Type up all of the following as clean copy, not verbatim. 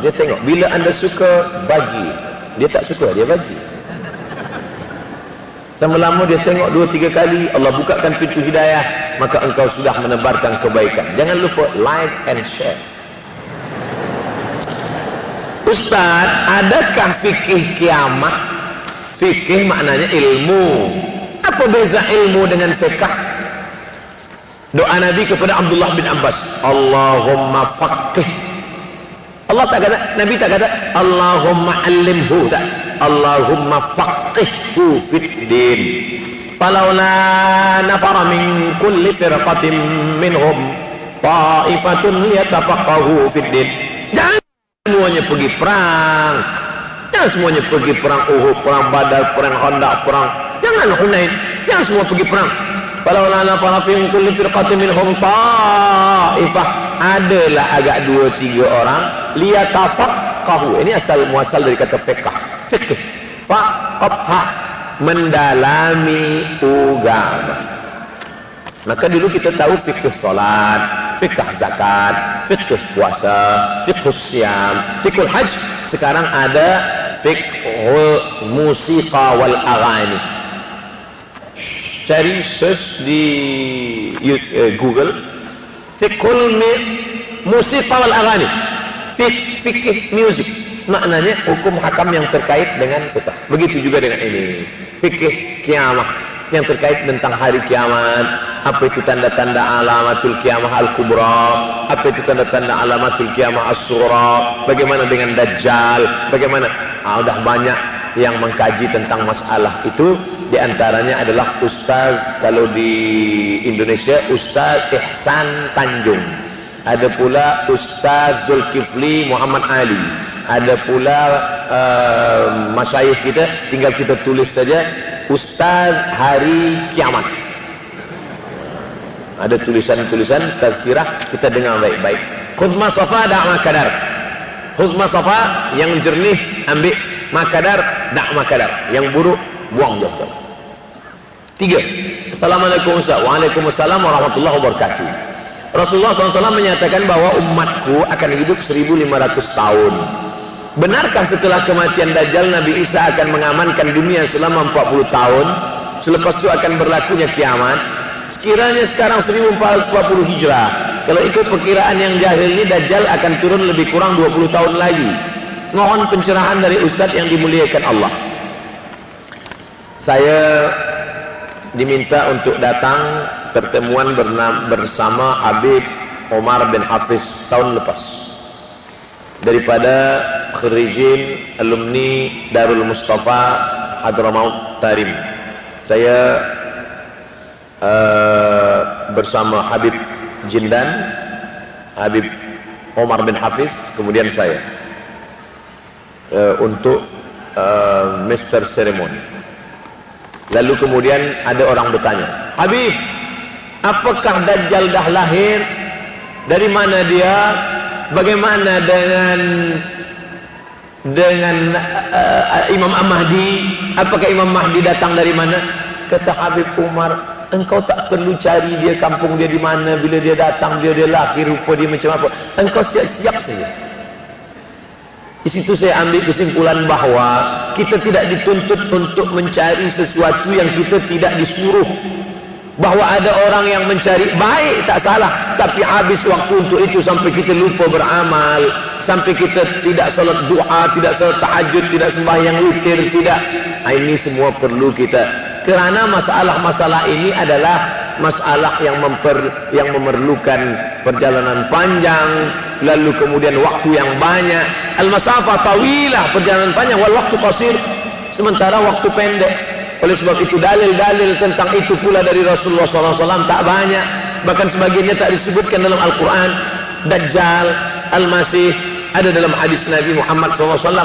dia tengok. Bila anda suka, bagi. Dia tak suka, dia bagi. Lama-lama dia tengok 2-3 kali, Allah bukakan pintu hidayah, maka engkau sudah menebarkan kebaikan. Jangan lupa like and share. Ustaz, adakah fikih kiamah? Fikih maknanya ilmu. Apa beza ilmu dengan fikah? Doa Nabi kepada Abdullah bin Abbas, Allahumma faqih. Allah tak kata, Nabi tak kata Allahumma allimhu, tak. Allahumma faqihhu fid din. Falaula nafara min kulli firqatin minhum ta'ifatun liyatafaqahu fid din. Jangan semuanya pergi perang. Jangan semuanya pergi perang Uhud, perang Badar, perang Khandaq, perang jangan Hunain. Jangan semua pergi perang. Falaula nafara min kulli firqatin minhum ta'ifah. Adalah agak 2-3 orang liyatafaqahu. Ini asal muasal dari kata fiqh. Fikih, faqah, mendalami agama. Maka dulu kita tahu fikih salat, fikih zakat, fikih puasa, fikih siam, fikih haji. Sekarang ada fikih musika wal aghani. Cari search di Google, fikih musika wal aghani, fikih music. Maknanya hukum hakam yang terkait dengan fikih. Begitu juga dengan ini, fikih kiamah yang terkait tentang hari kiamat. Apa itu tanda-tanda alamatul kiamah al-kubra, apa itu tanda-tanda alamatul kiamah as-sughra, bagaimana dengan dajjal, bagaimana. Sudah banyak yang mengkaji tentang masalah itu. Di antaranya adalah Ustaz, kalau di Indonesia Ustaz Ihsan Tanjung, ada pula Ustaz Zulkifli Muhammad Ali, ada pula masyayikh kita, tinggal kita tulis saja Ustaz Hari Kiamat. Ada tulisan-tulisan tazkirah, kita dengar baik-baik. Khuzma safa da'ma kadar. Khuzma safa yang jernih ambil, makadar da'ma kadar, yang buruk buang jauh-jauh. 3. Assalamualaikum Ustaz. Waalaikumsalam warahmatullahi wabarakatuh. Rasulullah SAW menyatakan bahwa umatku akan hidup 1500 tahun. Benarkah setelah kematian Dajjal Nabi Isa akan mengamankan dunia selama 40 tahun? Selepas itu akan berlakunya kiamat. Sekiranya sekarang 1440 Hijrah, kalau ikut perkiraan yang jahil ini, Dajjal akan turun lebih kurang 20 tahun lagi. Mohon pencerahan dari Ustadz yang dimuliakan Allah. Saya diminta untuk datang pertemuan bersama Habib Omar bin Hafiz tahun lepas, daripada kharijin alumni Darul Mustafa Hadramaut Tarim. Saya bersama Habib Jindan, Habib Omar bin Hafiz, kemudian saya untuk Mr. Ceremony. Lalu kemudian ada orang bertanya, Habib, apakah Dajjal dah lahir? Dari mana dia? Bagaimana dengan Imam Mahdi? Apakah Imam Mahdi datang dari mana? Kata Habib Umar, engkau tak perlu cari dia kampung dia di mana, bila dia datang, dia lahir, rupa dia macam apa. Engkau siap-siap saja. Di situ saya ambil kesimpulan bahwa kita tidak dituntut untuk mencari sesuatu yang kita tidak disuruh. Bahwa ada orang yang mencari baik, tak salah, tapi habis waktu untuk itu sampai kita lupa beramal, sampai kita tidak salat duha, tidak salat tahajud, tidak sembahyang witir, tidak. Ini semua perlu kita, kerana masalah-masalah ini adalah masalah yang memerlukan perjalanan panjang, lalu kemudian waktu yang banyak. Al-masafah tawilah, perjalanan panjang, wal waktu qasir, sementara waktu pendek. Oleh sebab itu dalil-dalil tentang itu pula dari Rasulullah SAW tak banyak, bahkan sebagiannya tak disebutkan dalam Al-Quran. Dajjal, Al-Masih, ada dalam hadis Nabi Muhammad SAW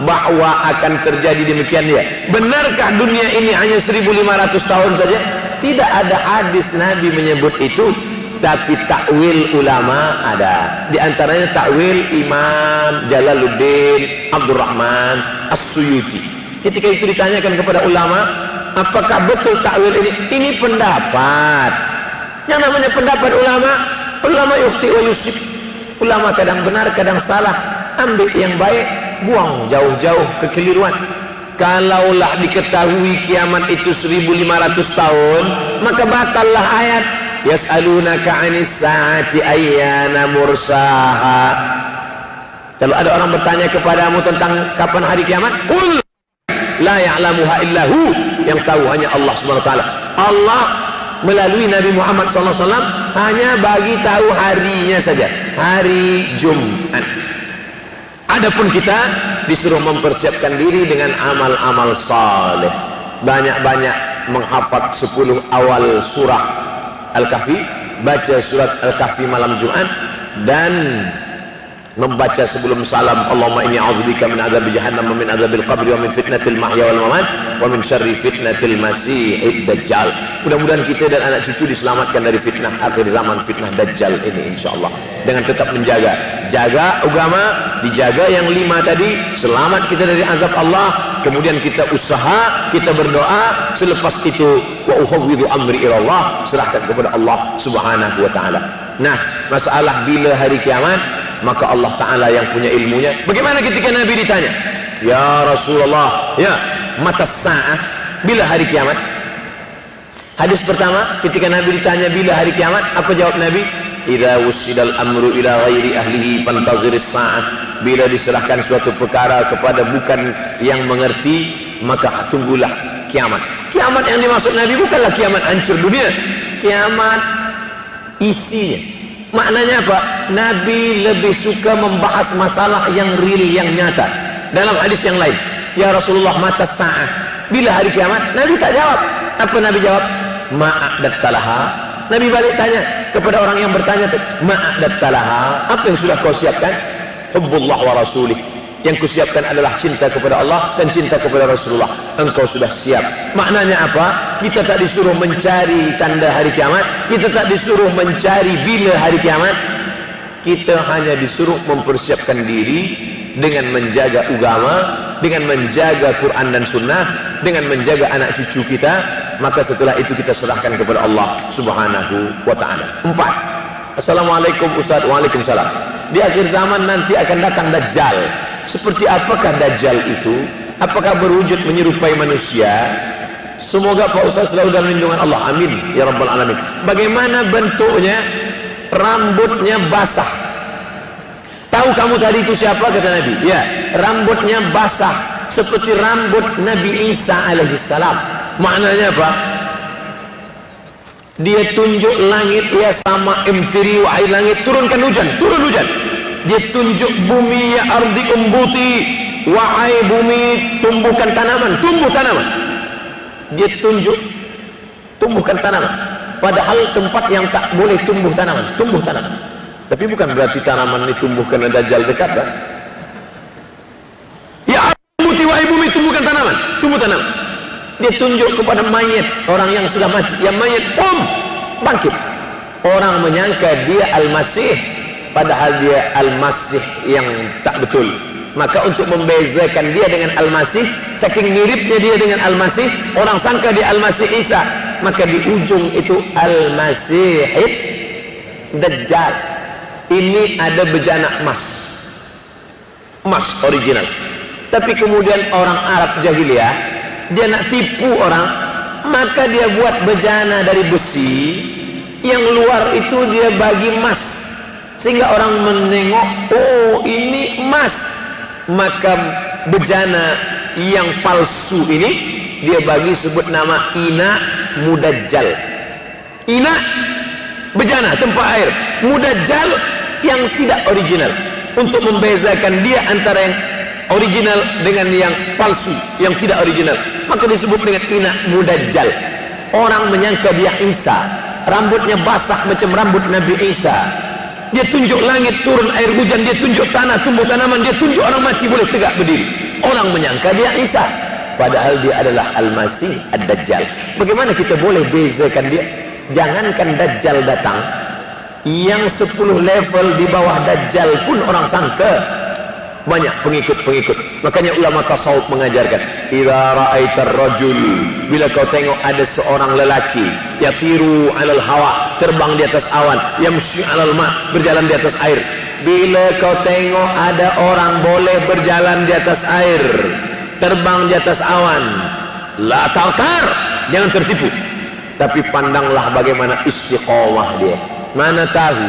bahwa akan terjadi demikian dia. Benarkah dunia ini hanya 1500 tahun saja? Tidak ada hadis Nabi menyebut itu, tapi takwil ulama ada. Di antaranya takwil Imam Jalaluddin Abdurrahman As-Suyuti. Ketika itu ditanyakan kepada ulama, apakah betul takwil ini? Ini pendapat. Yang namanya pendapat ulama, ulama yukhti wa yusib. Ulama kadang benar, kadang salah. ambil yang baik, buang jauh-jauh kekeliruan. Kalaulah diketahui kiamat itu 1500 tahun, maka batallah ayat yas'alunaka 'anis saati ayyana mursaha. Kalau ada orang bertanya kepadamu tentang kapan hari kiamat, qul la ya'lamuha illahu, yang tahu hanya Allah Subhanahu wa taala. Allah melalui Nabi Muhammad SAW hanya bagi tahu harinya saja, hari Jumat. Adapun kita disuruh mempersiapkan diri dengan amal-amal saleh, banyak-banyak menghafal 10 awal surah Al-Kahfi, baca surat Al-Kahfi malam Jumat, dan membaca sebelum salam Allahumma inni a'udzubika min adzabi jahannam wa min adzabil qabri wa min fitnatil mahya wal mamat wa min syarri fitnatil masiihid dajjal. Mudah-mudahan kita dan anak cucu diselamatkan dari fitnah akhir zaman, fitnah dajjal ini insyaallah, dengan tetap jaga agama, dijaga yang 5 tadi, selamat kita dari azab Allah, kemudian kita usaha, kita berdoa, selepas itu wa ufawwidhu amri ila Allah, serahkan kepada Allah Subhanahu wa taala. Nah, masalah bila hari kiamat, maka Allah Ta'ala yang punya ilmunya. Bagaimana ketika Nabi ditanya, ya Rasulullah, ya mata sa'ah, bila hari kiamat? Hadis pertama ketika Nabi ditanya bila hari kiamat, apa jawab Nabi? Idza wusidal amru ila ghairi ahlihi fantaziris sa'ah. Bila diserahkan suatu perkara kepada bukan yang mengerti, maka tunggulah kiamat. Kiamat yang dimaksud Nabi bukanlah kiamat hancur dunia, kiamat isinya. Maknanya apa? Nabi lebih suka membahas masalah yang real, yang nyata. Dalam hadis yang lain, ya Rasulullah mata sa'ah, bila hari kiamat? Nabi tak jawab. Apa Nabi jawab? Ma'adattalaha. Nabi balik tanya kepada orang yang bertanya, ma'adattalaha, apa yang sudah kau siapkan? Hubbullah wa rasulih, yang kusiapkan adalah cinta kepada Allah dan cinta kepada Rasulullah. Engkau sudah siap. Maknanya apa? Kita tak disuruh mencari tanda hari kiamat, kita tak disuruh mencari bila hari kiamat, kita hanya disuruh mempersiapkan diri dengan menjaga agama, dengan menjaga Quran dan Sunnah, dengan menjaga anak cucu kita. Maka setelah itu kita serahkan kepada Allah Subhanahu wa ta'ala. 4. Assalamualaikum Ustaz. Waalaikumsalam. Di akhir zaman nanti akan datang Dajjal. Seperti apakah Dajjal itu? Apakah berwujud menyerupai manusia? Semoga Pak Ustaz selalu dalam lindungan Allah, amin ya rabbal alamin. Bagaimana bentuknya? Rambutnya basah. Tahu kamu tadi itu siapa? Kata Nabi, ya, rambutnya basah seperti rambut Nabi Isa alaihissalam. Maknanya apa? Dia tunjuk langit, ya sama imtiri wahai langit, turunkan hujan, turun hujan. Dia tunjuk bumi, ya ardi umbuti, wahai bumi tumbuhkan tanaman, tumbuh tanaman. Dia tunjuk tumbuhkan tanaman, padahal tempat yang tak boleh tumbuh tanaman, tumbuh tanaman. Tapi bukan berarti tanaman ini tumbuh karena Dajjal dekat, kan? Ya ardi umbuti, wahai bumi tumbuhkan tanaman, tumbuh tanaman. Dia tunjuk kepada mayat, orang yang sudah mati, yang mayat bangkit. Orang menyangka dia Al-Masih, padahal dia Al-Masih yang tak betul. Maka untuk membezakan dia dengan Al-Masih, saking miripnya dia dengan Al-Masih, orang sangka dia Al-Masih Isa, maka di ujung itu Al-Masihid Dajjal. Ini ada bejana emas, emas original. Tapi kemudian orang Arab jahiliyah, dia nak tipu orang, maka dia buat bejana dari besi, yang luar itu dia bagi emas, sehingga orang menengok, oh ini emas. Maka bejana yang palsu ini dia bagi sebut nama Ina Mudajjal. Ina bejana tempat air, Mudajjal yang tidak original, untuk membezakan dia antara yang original dengan yang palsu, yang tidak original, maka disebut dengan Ina Mudajjal. Orang menyangka dia Isa, rambutnya basah macam rambut Nabi Isa. Dia tunjuk langit, turun air hujan, dia tunjuk tanah, tumbuh tanaman, dia tunjuk orang mati boleh tegak berdiri. Orang menyangka dia Isa, padahal dia adalah Al-Masih Ad-Dajjal. Bagaimana kita boleh bezakan dia? Jangankan Dajjal datang, yang 10 level di bawah Dajjal pun orang sangka banyak pengikut-pengikut. Makanya ulama tasawuf mengajarkan, idza ra'aitar rajul, bila kau tengok ada seorang lelaki, yatiru 'alal hawa, terbang di atas awan, yamshi 'alal ma, berjalan di atas air, bila kau tengok ada orang boleh berjalan di atas air, terbang di atas awan, la ta'tar, jangan tertipu, tapi pandanglah bagaimana istiqomah dia. Mana tahu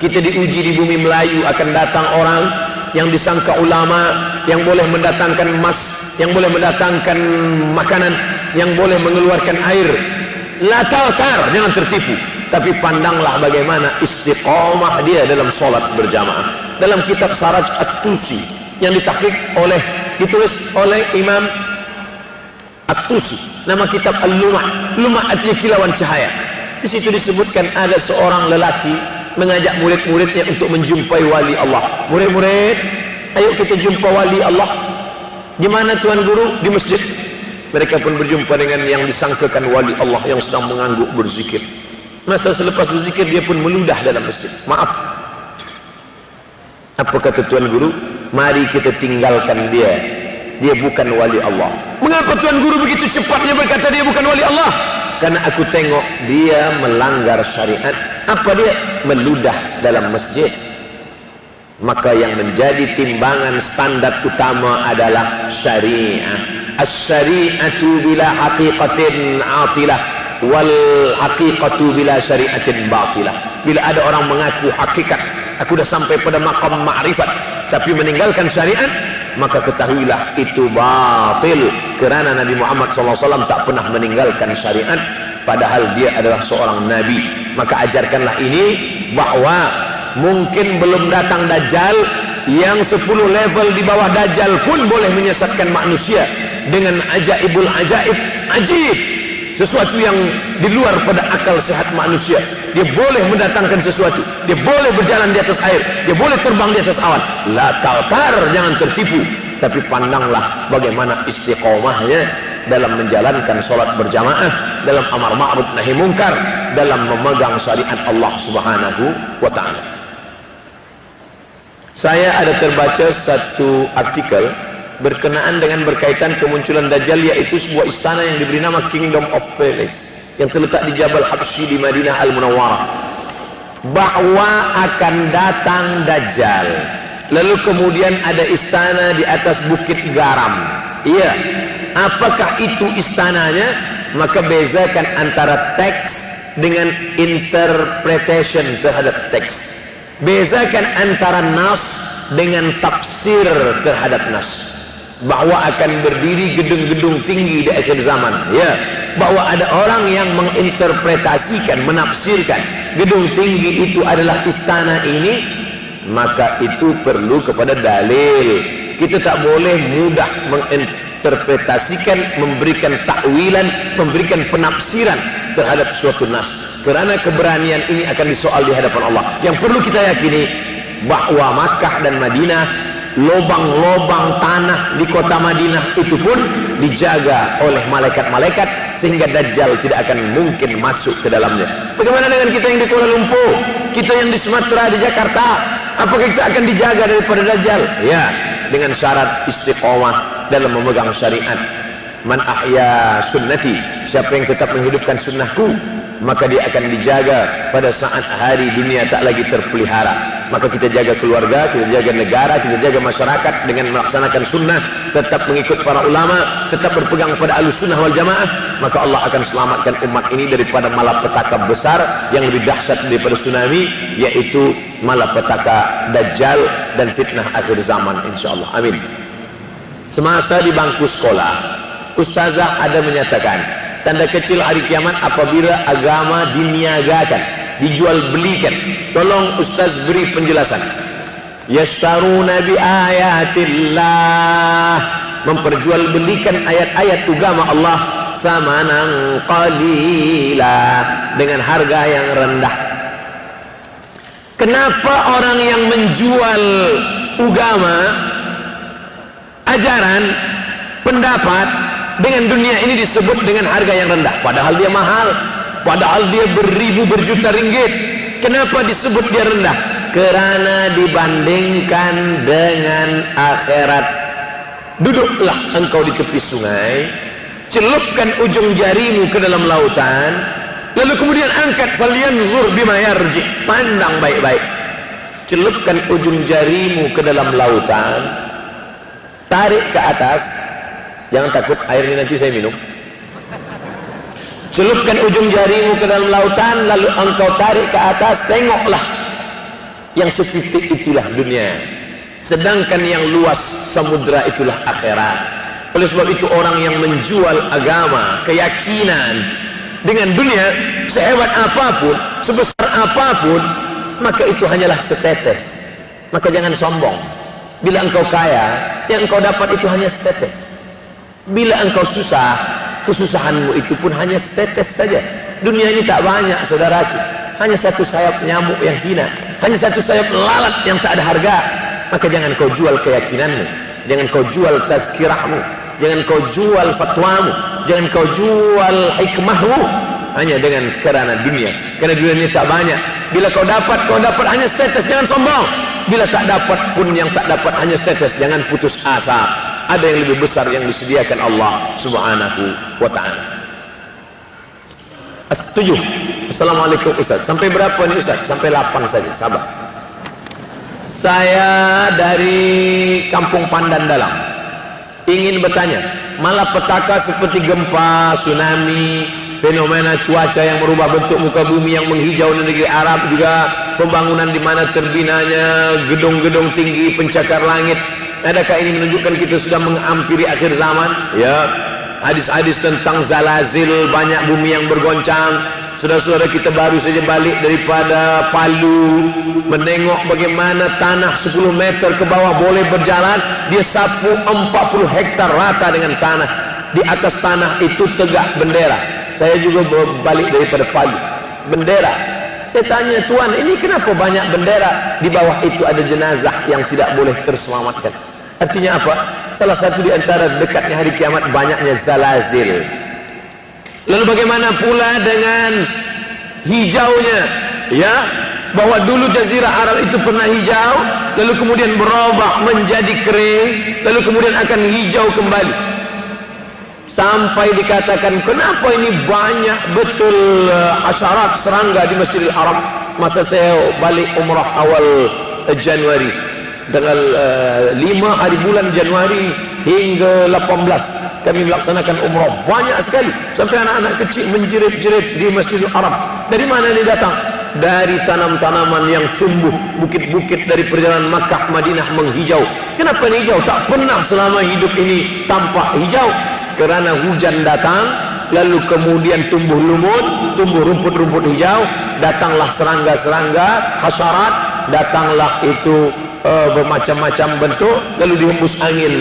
kita diuji di bumi Melayu akan datang orang yang disangka ulama, yang boleh mendatangkan emas, yang boleh mendatangkan makanan, yang boleh mengeluarkan air. La ta'tar, jangan tertipu, tapi pandanglah bagaimana istiqomah dia dalam solat berjamaah. Dalam kitab Saraj At-Tusi yang ditulis oleh Imam At-Tusi, nama kitab Al-Lumah. Lumah artinya kilauan cahaya. Di situ disebutkan ada seorang lelaki mengajak murid-muridnya untuk menjumpai wali Allah. Murid-murid, ayo kita jumpa wali Allah. Di mana Tuan Guru? Di masjid. Mereka pun berjumpa dengan yang disangkakan wali Allah yang sedang mengangguk berzikir. Masa selepas berzikir dia pun meludah dalam masjid. Maaf. Apa kata Tuan Guru? Mari kita tinggalkan dia. Dia bukan wali Allah. Mengapa Tuan Guru begitu cepatnya berkata dia bukan wali Allah? Karena aku tengok dia melanggar syariat. Apa dia? Meludah dalam masjid. Maka yang menjadi timbangan standar utama adalah syariah. As-syari'atu bila haqiqatin atilah, wal haqiqatu bila syari'atin batilah. Bila ada orang mengaku hakikat, aku dah sampai pada maqam ma'rifat, tapi meninggalkan syariat, maka ketahuilah itu batil. Kerana Nabi Muhammad SAW tak pernah meninggalkan syariat, padahal dia adalah seorang Nabi. Maka ajarkanlah ini, bahwa mungkin belum datang Dajjal, yang 10 level di bawah Dajjal pun boleh menyesatkan manusia dengan ajaibul ajaib, ajib, sesuatu yang di luar pada akal sehat manusia. Dia boleh mendatangkan sesuatu, dia boleh berjalan di atas air, dia boleh terbang di atas awan. La ta'tar, jangan tertipu, tapi pandanglah bagaimana istiqomahnya dalam menjalankan sholat berjamaah, dalam amar ma'ruf nahi mungkar, dalam memegang syariat Allah Subhanahu wa ta'ala. Saya ada terbaca satu artikel berkenaan dengan berkaitan kemunculan Dajjal, yaitu sebuah istana yang diberi nama Kingdom of Palace yang terletak di Jabal Habsyi di Madinah Al-Munawwarah, bahwa akan datang Dajjal. Lalu kemudian ada istana di atas bukit garam. Iya, apakah itu istananya? Maka bezakan antara teks dengan interpretation terhadap teks. Bezakan antara nas dengan tafsir terhadap nas. Bahwa akan berdiri gedung-gedung tinggi di akhir zaman, ya, bahwa ada orang yang menginterpretasikan, menafsirkan gedung tinggi itu adalah istana ini, maka itu perlu kepada dalil. Kita tak boleh mudah menginterpretasikan, memberikan takwilan, memberikan penafsiran terhadap suatu nas, kerana keberanian ini akan disoal di hadapan Allah. Yang perlu kita yakini bahwa Makkah dan Madinah, lobang-lobang tanah di kota Madinah itu pun dijaga oleh malaikat-malaikat, sehingga Dajjal tidak akan mungkin masuk ke dalamnya. Bagaimana dengan kita yang di Kuala Lumpur, kita yang di Sumatera, di Jakarta? Apakah kita akan dijaga daripada Dajjal? Ya, dengan syarat istiqomah dalam memegang syariat. Man ahya sunnati, siapa yang tetap menghidupkan sunnahku, maka dia akan dijaga pada saat hari dunia tak lagi terpelihara. Maka kita jaga keluarga, kita jaga negara, kita jaga masyarakat dengan melaksanakan sunnah, tetap mengikut para ulama, tetap berpegang pada Ahlus Sunnah wal Jamaah. Maka Allah akan selamatkan umat ini daripada malapetaka besar yang lebih dahsyat daripada tsunami, yaitu malapetaka Dajjal dan fitnah akhir zaman, insyaallah. Amin. Semasa di bangku sekolah, ustazah ada menyatakan tanda kecil hari kiamat apabila agama diniagakan, dijual belikan. Tolong ustaz beri penjelasan. Yashtaruna bi ayatillah, memperjualbelikan ayat-ayat agama Allah, samanan qalila, dengan harga yang rendah. Kenapa orang yang menjual agama, ajaran, pendapat dengan dunia ini disebut dengan harga yang rendah, padahal dia mahal, padahal dia beribu berjuta ringgit? Kenapa disebut dia rendah? Kerana dibandingkan dengan akhirat. Duduklah engkau di tepi sungai, celupkan ujung jarimu ke dalam lautan, lalu kemudian angkat, falyanzur bima yarji, pandang baik-baik. celupkan ujung jarimu ke dalam lautan, tarik ke atas, jangan takut air ini nanti saya minum. Celupkan ujung jarimu ke dalam lautan, lalu engkau tarik ke atas, tengoklah yang setitik itulah dunia, sedangkan yang luas samudra itulah akhirat. Oleh sebab itu orang yang menjual agama, keyakinan dengan dunia, sehebat apapun, sebesar apapun, maka itu hanyalah setetes. Maka jangan sombong. Bila engkau kaya, yang engkau dapat itu hanya setetes. Bila engkau susah, kesusahanmu itu pun hanya setetes saja. Dunia ini tak banyak, saudaraku. Hanya satu sayap nyamuk yang hina, hanya satu sayap lalat yang tak ada harga. Maka jangan kau jual keyakinanmu, jangan kau jual tazkirahmu, jangan kau jual fatwamu, jangan kau jual hikmahmu hanya dengan kerana dunia. Karena dunia ini tak banyak. Bila kau dapat hanya setetes, jangan sombong. Bila tak dapat pun, yang tak dapat hanya setetes, jangan putus asa. Ada yang lebih besar yang disediakan Allah Subhanahu wa ta'ala. Setuju? Assalamualaikum Ustaz. Sampai berapa nih Ustaz? Sampai 8 saja, sabar. Saya dari Kampung Pandan Dalam ingin bertanya, malapetaka seperti gempa, tsunami, fenomena cuaca yang merubah bentuk muka bumi, yang menghijau negeri Arab, juga pembangunan di mana terbinanya gedung-gedung tinggi pencakar langit, adakah ini menunjukkan kita sudah menghampiri akhir zaman? Ya, hadis-hadis tentang zalazil, banyak bumi yang bergoncang. Saudara-saudara kita baru saja balik daripada Palu, menengok bagaimana tanah 10 meter ke bawah boleh berjalan. Dia sapu 40 hektar rata dengan tanah. Di atas tanah itu tegak bendera. Saya juga balik daripada Palu, bendera. Saya tanya, Tuan, ini kenapa banyak bendera? Di bawah itu ada jenazah yang tidak boleh terselamatkan. Artinya apa? Salah satu di antara dekatnya hari kiamat banyaknya zalazil. Lalu bagaimana pula dengan hijaunya? Ya, bahwa dulu Jazirah Arab itu pernah hijau, lalu kemudian berubah menjadi kering, lalu kemudian akan hijau kembali. Sampai dikatakan, kenapa ini banyak betul hasyarat, serangga di Masjidil Haram? Masa saya balik umrah awal Januari, tanggal 5 hari bulan Januari hingga 18 kami melaksanakan umrah, banyak sekali, sampai anak-anak kecil menjerit-jerit di Masjidil Haram. Dari mana ini datang? Dari tanam-tanaman yang tumbuh, bukit-bukit dari perjalanan Makkah Madinah menghijau. Kenapa ini hijau? Tak pernah selama hidup ini tampak hijau. Kerana hujan datang, lalu kemudian tumbuh lumut, tumbuh rumput-rumput hijau, datanglah serangga-serangga, hasyarat, datanglah itu bermacam-macam bentuk, lalu dihembus angin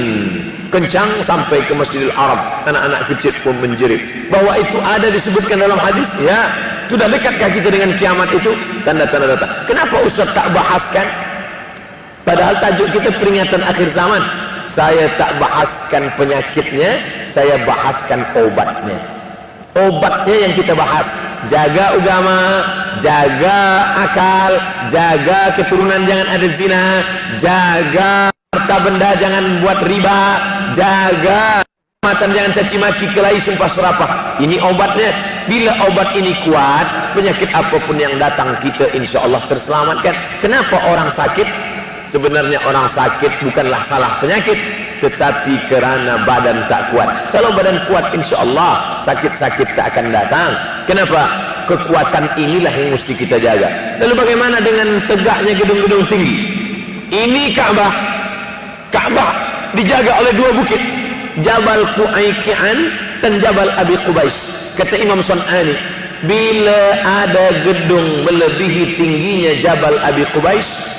kencang sampai ke Masjidil Haram. Anak-anak kecil pun menjerit. Bahwa itu ada disebutkan dalam hadis. Ya, sudah dekatkah kita dengan kiamat itu? Tanda-tanda datang. Kenapa Ustaz tak bahaskan? Padahal tajuk kita peringatan akhir zaman. Saya tak bahaskan penyakitnya, saya bahaskan obatnya. Obatnya yang kita bahas. Jaga agama, jaga akal, jaga keturunan jangan ada zina, jaga harta benda jangan buat riba, jaga matan jangan caci maki, kelahi, sumpah serapah. Ini obatnya. Bila obat ini kuat, penyakit apapun yang datang kita insya Allah terselamatkan. Kenapa orang sakit? Sebenarnya orang sakit bukanlah salah penyakit, tetapi kerana badan tak kuat. Kalau badan kuat, insya Allah sakit-sakit tak akan datang. Kenapa? Kekuatan inilah yang mesti kita jaga. Lalu bagaimana dengan tegaknya gedung-gedung tinggi? Ini Ka'bah. Ka'bah dijaga oleh dua bukit, Jabal Qu'ayqi'an dan Jabal Abi Qubais. Kata Imam Sun'ani, bila ada gedung melebihi tingginya Jabal Abi Qubais,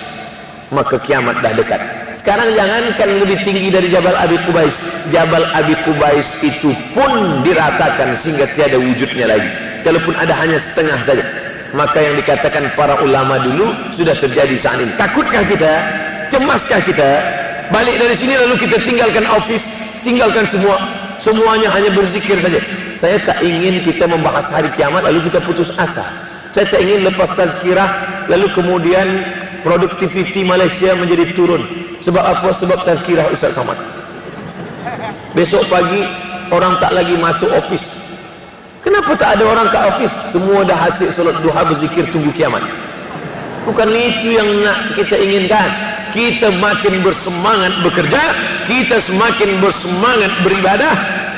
maka kiamat dah dekat. Sekarang jangankan lebih tinggi dari Jabal Abi Qubais, Jabal Abi Qubais itu pun diratakan sehingga tiada wujudnya lagi. Kalaupun ada hanya setengah saja. Maka yang dikatakan para ulama dulu sudah terjadi saat ini. Takutkah kita? Cemaskah kita? Balik dari sini lalu kita tinggalkan office, tinggalkan semuanya hanya berzikir saja. Saya tak ingin kita membahas hari kiamat lalu kita putus asa. Saya tak ingin lepas tazkirah lalu kemudian produktiviti Malaysia menjadi turun. Sebab apa? Sebab tazkirah Ustaz Samad. Besok pagi orang tak lagi masuk office. Kenapa tak ada orang ke office? Semua dah hasil solat duha berzikir tunggu kiamat. Bukan itu yang nak kita inginkan. Kita makin bersemangat bekerja, kita semakin bersemangat beribadah,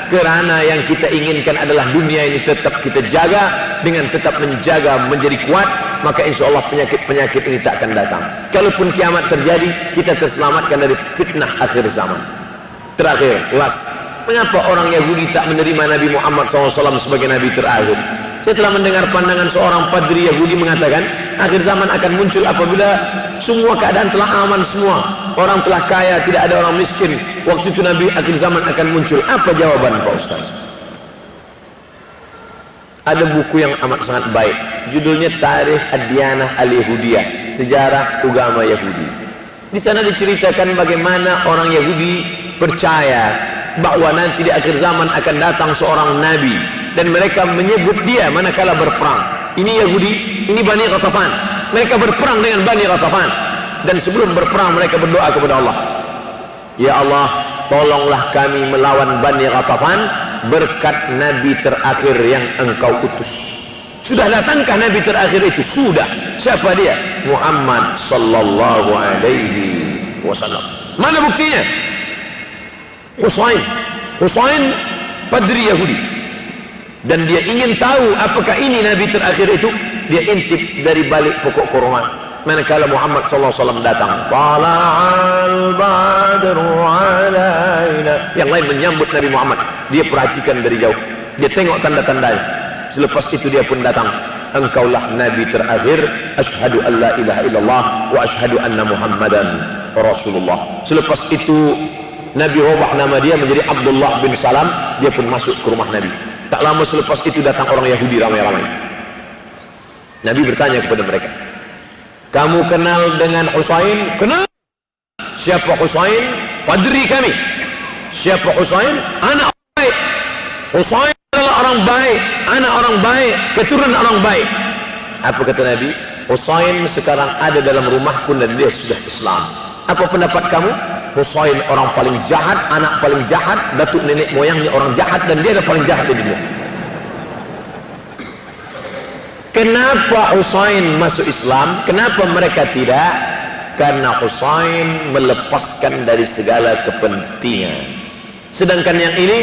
kerana yang kita inginkan adalah dunia ini tetap kita jaga. Dengan tetap menjaga menjadi kuat, maka insya Allah penyakit-penyakit ini tak akan datang. Kalaupun kiamat terjadi, kita terselamatkan dari fitnah akhir zaman. Terakhir, last, mengapa orang Yahudi tak menerima Nabi Muhammad SAW sebagai Nabi terakhir? Saya telah mendengar pandangan seorang padri Yahudi mengatakan, akhir zaman akan muncul apabila semua keadaan telah aman semua, orang telah kaya, tidak ada orang miskin. Waktu itu Nabi akhir zaman akan muncul. Apa jawaban Pak Ustaz? Ada buku yang amat sangat baik, judulnya Tarikh Ad-Diyanah Al-Yahudiyah, sejarah agama Yahudi. Di sana diceritakan bagaimana orang Yahudi percaya bahwa nanti di akhir zaman akan datang seorang nabi, dan mereka menyebut dia manakala berperang. Ini Yahudi, ini Bani Ghatafan. Mereka berperang dengan Bani Ghatafan, dan sebelum berperang mereka berdoa kepada Allah, ya Allah, tolonglah kami melawan Bani Ghatafan berkat Nabi terakhir yang engkau utus. Sudah datangkah Nabi terakhir itu? Sudah. Siapa dia? Muhammad sallallahu alaihi wasallam. Mana buktinya? Husain padri Yahudi, dan dia ingin tahu apakah ini Nabi terakhir itu. Dia intip dari balik pokok kurma manakala Muhammad sallallahu alaihi wasallam datang. Tala'al badru alaina. Yang lain menyambut Nabi Muhammad, dia perhatikan dari jauh, dia tengok tanda-tandanya. Selepas itu dia pun datang. Engkaulah Nabi terakhir. Asyhadu an la ilaha illallah wa asyhadu anna Muhammadan Rasulullah. Selepas itu Nabi ubah nama dia menjadi Abdullah bin Salam. Dia pun masuk ke rumah Nabi. Tak lama selepas itu datang orang Yahudi ramai-ramai. Nabi bertanya kepada mereka, kamu kenal dengan Husain? Kenal. Siapa Husain? Padri kami. Siapa Husain? Anak baik. Husain adalah orang baik, anak orang baik, keturunan orang baik. Apa kata Nabi? Husain sekarang ada dalam rumahku dan dia sudah Islam. Apa pendapat kamu? Husain orang paling jahat, anak paling jahat, datuk nenek moyangnya orang jahat, dan dia adalah paling jahat di dunia. Kenapa Husain masuk Islam? Kenapa mereka tidak? Karena Husain melepaskan dari segala kepentingan. Sedangkan yang ini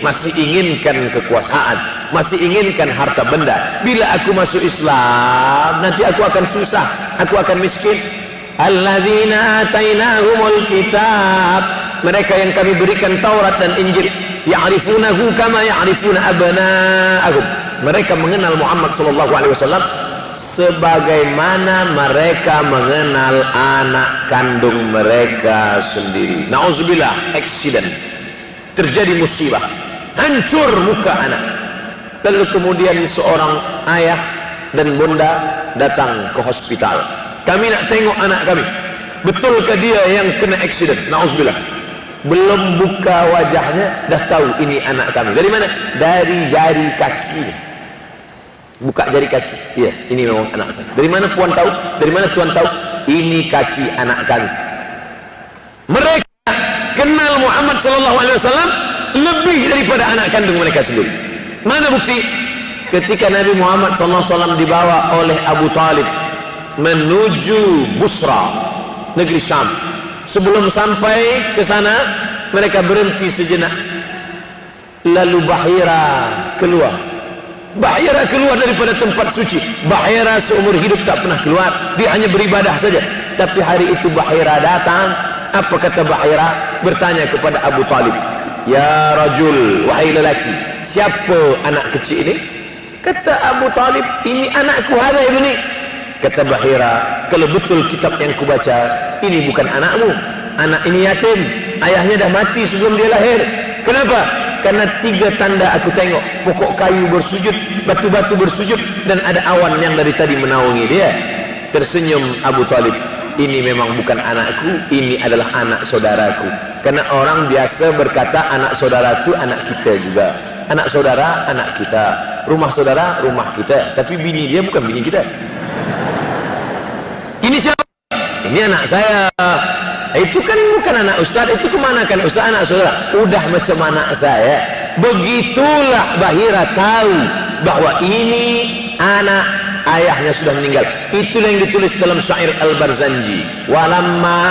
masih inginkan kekuasaan, masih inginkan harta benda. Bila aku masuk Islam, nanti aku akan susah, aku akan miskin. Alladzina atainahumul kitab, mereka yang kami berikan Taurat dan Injil, ya'rifunahu kama ya'rifuna abna'ahum. Mereka mengenal Muhammad sallallahu alaihi wasallam sebagaimana mereka mengenal anak kandung mereka sendiri. Nauzubillah, accident, terjadi musibah, hancur muka anak. Lalu kemudian seorang ayah dan bunda datang ke hospital. Kami nak tengok anak kami, betulkah dia yang kena accident? Nauzubillah. Belum buka wajahnya dah tahu ini anak kami. Dari mana? Dari jari kakinya. Buka jari kaki, iya, ini memang anak saya. Dari mana puan tahu? Dari mana tuan tahu? Ini kaki anak kami. Mereka kenal Muhammad sallallahu alaihi wasallam lebih daripada anak kandung mereka sendiri. Mana bukti? Ketika Nabi Muhammad sallallahu alaihi wasallam dibawa oleh Abu Talib menuju Busra, negeri Syam. Sebelum sampai ke sana, mereka berhenti sejenak. Lalu Bahira keluar. Bahira keluar daripada tempat suci. Bahira seumur hidup tak pernah keluar, dia hanya beribadah saja. Tapi hari itu Bahira datang. Apa kata Bahira? Bertanya kepada Abu Talib, ya rajul, wahai lelaki, siapa anak kecil ini? Kata Abu Talib, ini anakku, hadha ibni. Kata Bahira, kalau betul kitab yang kubaca, ini bukan anakmu, anak ini yatim, ayahnya dah mati sebelum dia lahir. Kenapa? Karena 3 tanda aku tengok, pokok kayu bersujud, batu-batu bersujud, dan ada awan yang dari tadi menaungi dia. Tersenyum Abu Talib, ini memang bukan anakku, ini adalah anak saudaraku. Karena orang biasa berkata anak saudara itu anak kita juga, anak saudara anak kita, rumah saudara rumah kita, tapi bini dia bukan bini kita. Ini siapa? Ini anak saya. Itu kan bukan anak ustaz, itu kemana kan ustaz, anak saudara. Udah macam anak saya. Begitulah Bahira tahu bahwa ini anak ayahnya sudah meninggal. Itulah yang ditulis dalam syair Al-Barzanji. Walamma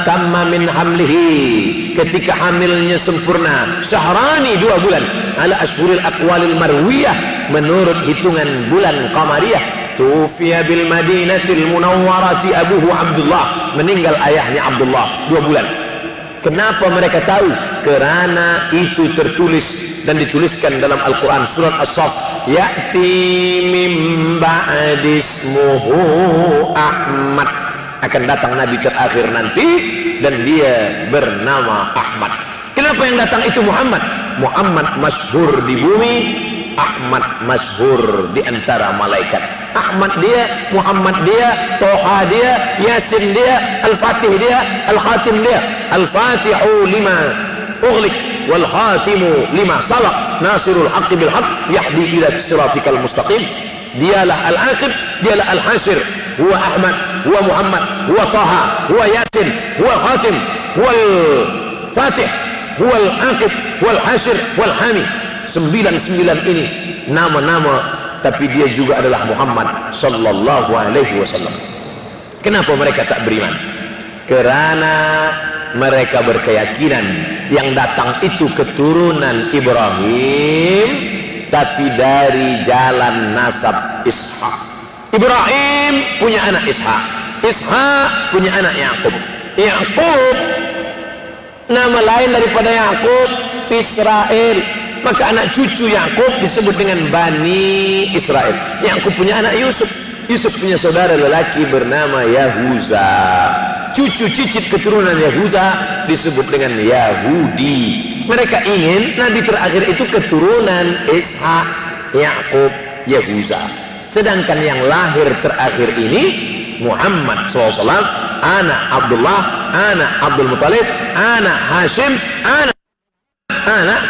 tamma min hamlihi, ketika hamilnya sempurna, syahrani 2 bulan, ala ashhuril aqwalil marwiyah, menurut hitungan bulan qamariyah, tufiya bil madinatil munawwarati abuhu Abdullah, meninggal ayahnya Abdullah 2 bulan. Kenapa mereka tahu? Kerana itu tertulis dan dituliskan dalam Al-Quran surat As-Saff, ya'ti mim ba'dismuhu Ahmad, akan datang Nabi terakhir nanti dan dia bernama Ahmad. Kenapa yang datang itu Muhammad? Muhammad masyhur di bumi, Ahmad masyhur di antara malaikat. Ahmad dia, Muhammad dia, Toha dia, Yasin dia, Al-Fatih dia, Al-Khatim dia. Al-Fatihu lima ughliq wal khatimu lima sabaq, nasirul haqqi bil haqq, yahdi ila siratikal mustaqim. Dialah Al-Aqib, dialah Al-Hasir. Huwa Ahmad, huwa Muhammad, huwa Taha, huwa Yasin, huwa Khatim, huwa Al-Fatih, huwa Al-Aqib, huwa Al-Hasir, huwa Al-Hami. 99 ini nama-nama, tapi dia juga adalah Muhammad sallallahu alaihi wasallam. Kenapa mereka tak beriman? Kerana mereka berkeyakinan yang datang itu keturunan Ibrahim, tapi dari jalan nasab Ishak. Ibrahim punya anak Ishak, Ishak punya anak Yakub. Yakub nama lain daripada Yakub, Israel. Maka anak cucu Yakub disebut dengan Bani Israel. Yakub punya anak Yusuf, Yusuf punya saudara lelaki bernama Yahuza. Cucu cicit keturunan Yahuza disebut dengan Yahudi. Mereka ingin Nabi terakhir itu keturunan Ishak, Yakub, Yahuza. Sedangkan yang lahir terakhir ini Muhammad SAW, anak Abdullah, anak Abdul Muttalib, anak Hashim, anak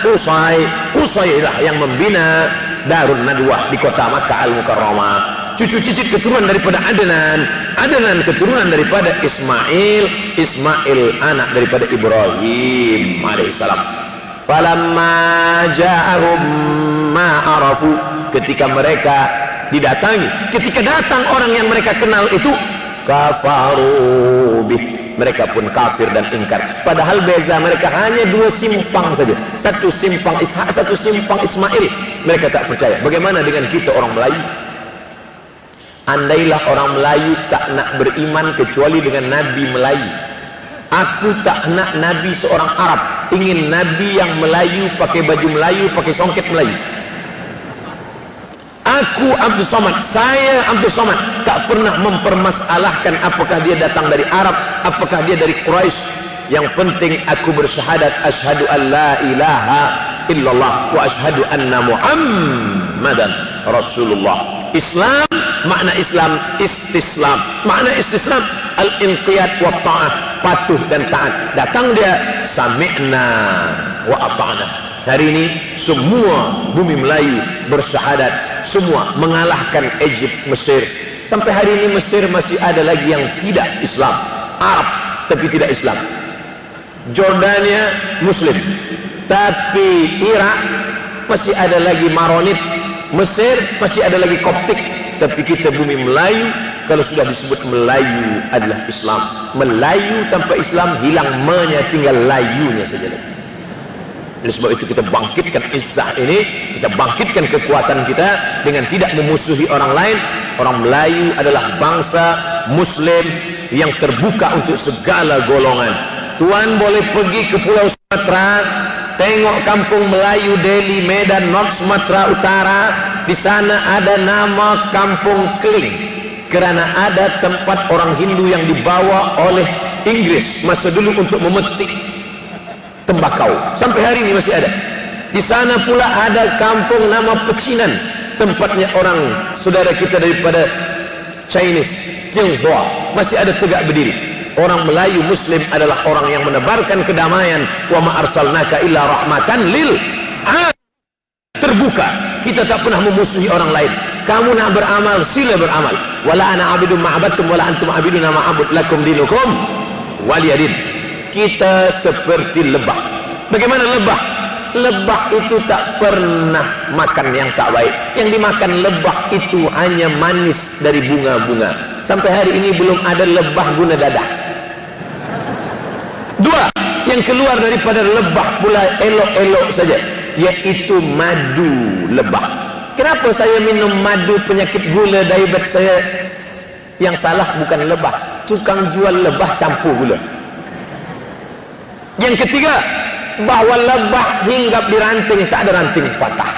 Qusay. Qusay lah yang membina Darun Nadwah di kota Makkah Al-Mukarramah. Cucu cicit keturunan daripada Adnan, Adnan keturunan daripada Ismail, Ismail anak daripada Ibrahim alaihissalam. Falamma ja'ahum ma arafu, ketika mereka didatangi, ketika datang orang yang mereka kenal itu, kafaru bih, mereka pun kafir dan ingkar. Padahal beza mereka hanya 2 simpang saja, satu simpang Ishak, satu simpang Ismail. Mereka tak percaya. Bagaimana dengan kita orang Melayu? Andailah orang Melayu tak nak beriman kecuali dengan Nabi Melayu. Aku tak nak Nabi seorang Arab, ingin Nabi yang Melayu, pakai baju Melayu, pakai songket Melayu. Aku Abdul Somad, saya Abdul Somad, tak pernah mempermasalahkan apakah dia datang dari Arab, apakah dia dari Quraisy. Yang penting aku bersyahadat asyhadu an la ilaha illallah wa asyhadu anna Muhammadan Rasulullah. Islam, makna Islam istislam, makna istislam al-inqiyad wa ta'ah, patuh dan taat. Datang dia sami'na wa ata'na. Hari ini semua bumi Melayu bersyahadat, semua mengalahkan Egypt, Mesir. Sampai hari ini Mesir masih ada lagi yang tidak Islam, Arab tapi tidak Islam. Jordania Muslim, tapi Irak masih ada lagi Maronit. Mesir masih ada lagi Koptik. Tapi kita bumi Melayu, kalau sudah disebut Melayu adalah Islam. Melayu tanpa Islam hilang me-nya, tinggal layunya saja lagi. Oleh sebab itu kita bangkitkan izzah ini, kita bangkitkan kekuatan kita dengan tidak memusuhi orang lain. Orang Melayu adalah bangsa Muslim yang terbuka untuk segala golongan. Tuan boleh pergi ke Pulau Sumatera, tengok kampung Melayu Delhi, Medan, North Sumatera Utara. Di sana ada nama Kampung Keling, kerana ada tempat orang Hindu yang dibawa oleh Inggris masa dulu untuk memetik tembakau. Sampai hari ini masih ada. Di sana pula ada kampung nama Pecinan, tempatnya orang saudara kita daripada Chinese, Tionghoa, masih ada tegak berdiri. Orang Melayu Muslim adalah orang yang menebarkan kedamaian. Wa ma arsalnaka illa rahmatan lil alamin. Terbuka, kita tak pernah memusuhi orang lain. Kamu nak beramal, sila beramal. Wala ana abidun ma'abadtum wala antum abidun ma'abud lakum dinukum waliyadin. Kita seperti lebah. Bagaimana lebah? lebah itu tak pernah makan yang tak baik. Yang dimakan lebah itu hanya manis dari bunga-bunga. Sampai hari ini belum ada lebah guna dadah. Dua, yang keluar daripada lebah pula elok-elok saja, yaitu madu lebah. Kenapa saya minum madu penyakit gula diabetes saya? Yang salah bukan lebah, tukang jual lebah campur gula. Yang ketiga, bahwa lebah hinggap di ranting, tak ada ranting patah.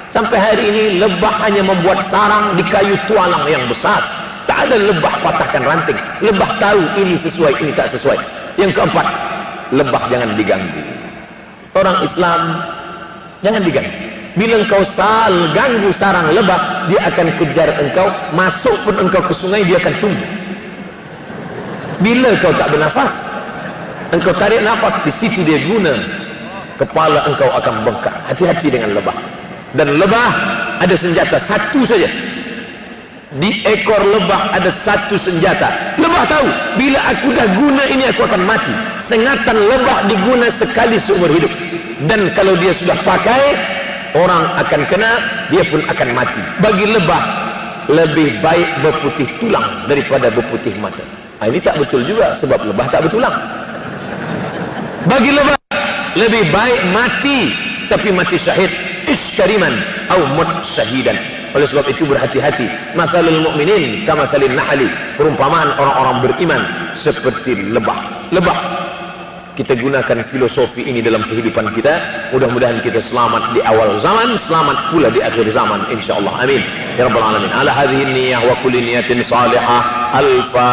Sampai hari ini lebah hanya membuat sarang di kayu tualang yang besar, tak ada lebah patahkan ranting. Lebah tahu ini sesuai, ini tak sesuai. Yang keempat, lebah jangan diganggu. Orang Islam jangan diganggu. Bila engkau ganggu sarang lebah, dia akan kejar engkau. Masuk pun engkau ke sungai, dia akan tunggu. Bila kau tak bernafas, engkau tarik nafas, di situ dia guna. Kepala engkau akan bengkak. Hati-hati dengan lebah. Dan lebah ada senjata satu saja. Di ekor lebah ada satu senjata. Lebah tahu, bila aku dah guna ini aku akan mati. Sengatan lebah diguna sekali seumur hidup. Dan kalau dia sudah pakai, orang akan kena, dia pun akan mati. Bagi lebah, lebih baik berputih tulang daripada berputih mata. Ini tak betul juga, sebab lebah tak bertulang. Bagi lebah, lebih baik mati, tapi mati syahid, iskariman au mut syahidan. Oleh sebab itu berhati-hati. Masalul mu'minin kamasalin nahli, perumpamaan orang-orang beriman seperti lebah. Lebah, kita gunakan filosofi ini dalam kehidupan kita. Mudah-mudahan kita selamat di awal zaman, selamat pula di akhir zaman, insyaallah. Amin ya rabbal alamin. Ala hadhihi niyyah wa kulli niyatin salihah. Alfa